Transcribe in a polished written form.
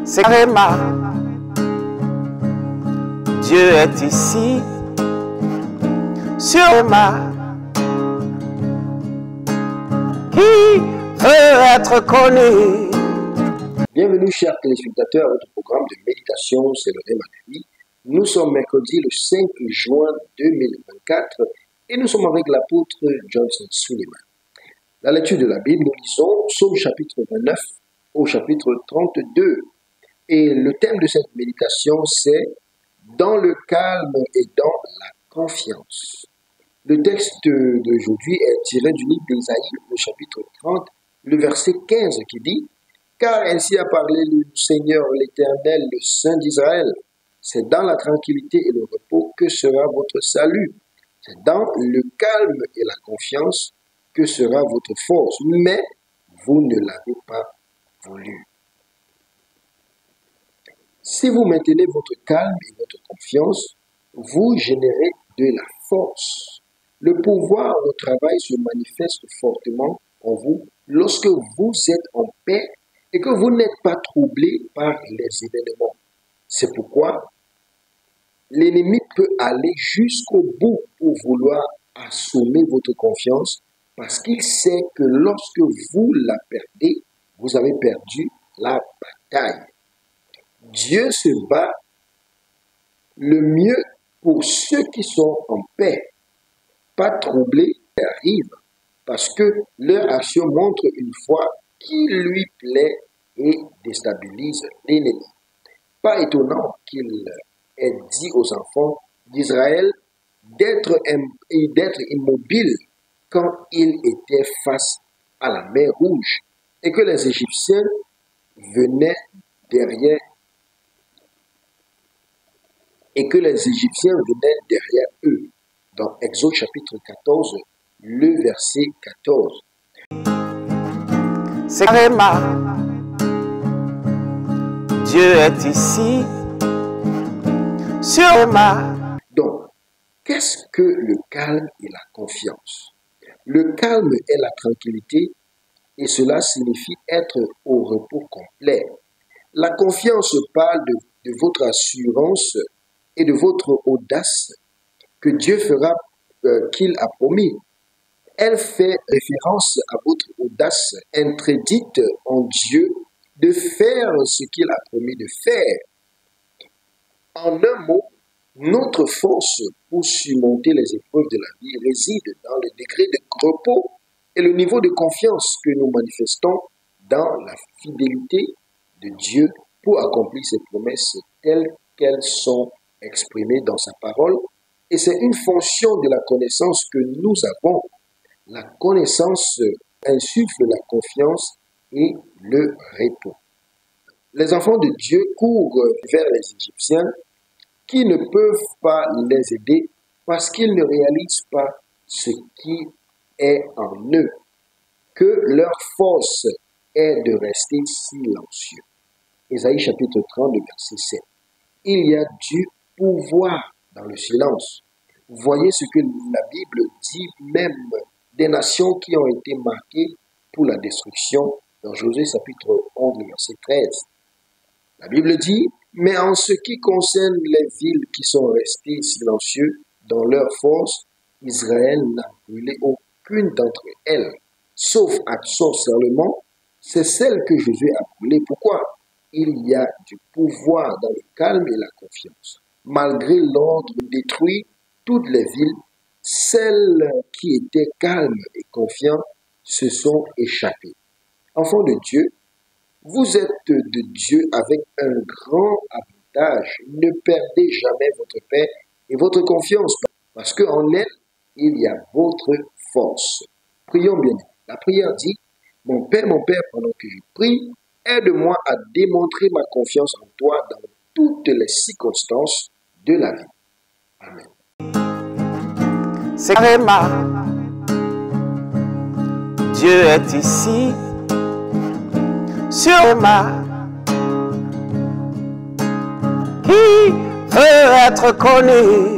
c'est Réma. Dieu est ici, sur Réma, qui veut être connu. Bienvenue chers téléspectateurs à votre programme de méditation, c'est le Réma de vie. Nous sommes mercredi le 5 juin 2024 et nous sommes avec l'apôtre Johnson Suleiman. La lecture de la Bible, nous lisons Psaume chapitre 29 au chapitre 32. Et le thème de cette méditation, c'est « Dans le calme et dans la confiance ». Le texte d'aujourd'hui est tiré du livre d'Ésaïe, le chapitre 30, le verset 15 qui dit « Car ainsi a parlé le Seigneur l'Éternel, le Saint d'Israël. C'est dans la tranquillité et le repos que sera votre salut. C'est dans le calme et la confiance que sera votre force. Mais vous ne l'avez pas voulu. » Si vous maintenez votre calme et votre confiance, vous générez de la force. Le pouvoir au travail se manifeste fortement en vous lorsque vous êtes en paix et que vous n'êtes pas troublé par les événements. C'est pourquoi l'ennemi peut aller jusqu'au bout pour vouloir assommer votre confiance parce qu'il sait que lorsque vous la perdez, vous avez perdu la bataille. Dieu se bat le mieux pour ceux qui sont en paix, pas troublés, arrivent, parce que leur action montre une foi qui lui plaît et déstabilise l'ennemi. Pas étonnant qu'il ait dit aux enfants d'Israël d'être immobiles quand ils étaient face à la mer Rouge et que les Égyptiens venaient derrière eux. Dans Exode chapitre 14, le verset 14. C'est Réma. Dieu est ici, sur Réma. Donc, qu'est-ce que le calme et la confiance? Le calme est la tranquillité et cela signifie être au repos complet. La confiance parle de votre assurance et de votre audace que Dieu fera qu'il a promis. Elle fait référence à votre audace interdite en Dieu de faire ce qu'il a promis de faire. En un mot, notre force pour surmonter les épreuves de la vie réside dans le degré de repos et le niveau de confiance que nous manifestons dans la fidélité de Dieu pour accomplir ses promesses telles qu'elles sont exprimées dans sa parole. Et c'est une fonction de la connaissance que nous avons. La connaissance insuffle la confiance et le repos. Les enfants de Dieu courent vers les Égyptiens qui ne peuvent pas les aider parce qu'ils ne réalisent pas ce qui est en eux, que leur force est de rester silencieux. Ésaïe chapitre 30, verset 7. Il y a du pouvoir dans le silence. Voyez ce que la Bible dit même des nations qui ont été marquées pour la destruction dans Josué chapitre 11, verset 13. La Bible dit « Mais en ce qui concerne les villes qui sont restées silencieuses dans leur force, Israël n'a brûlé aucune d'entre elles, sauf Hatzor seulement, c'est celle que Josué a brûlée. Pourquoi? Il y a du pouvoir dans le calme et la confiance. Malgré l'ordre de détruire toutes les villes, celles qui étaient calmes et confiantes se sont échappées. Enfants de Dieu, vous êtes de Dieu avec un grand avantage. Ne perdez jamais votre paix et votre confiance parce qu'en elle, il y a votre force. Prions bien. La prière dit, mon Père, pendant que je prie, aide-moi à démontrer ma confiance en toi dans toutes les circonstances de la vie. Amen. C'est Réma. Dieu est ici, sur Réma, qui veut être connu.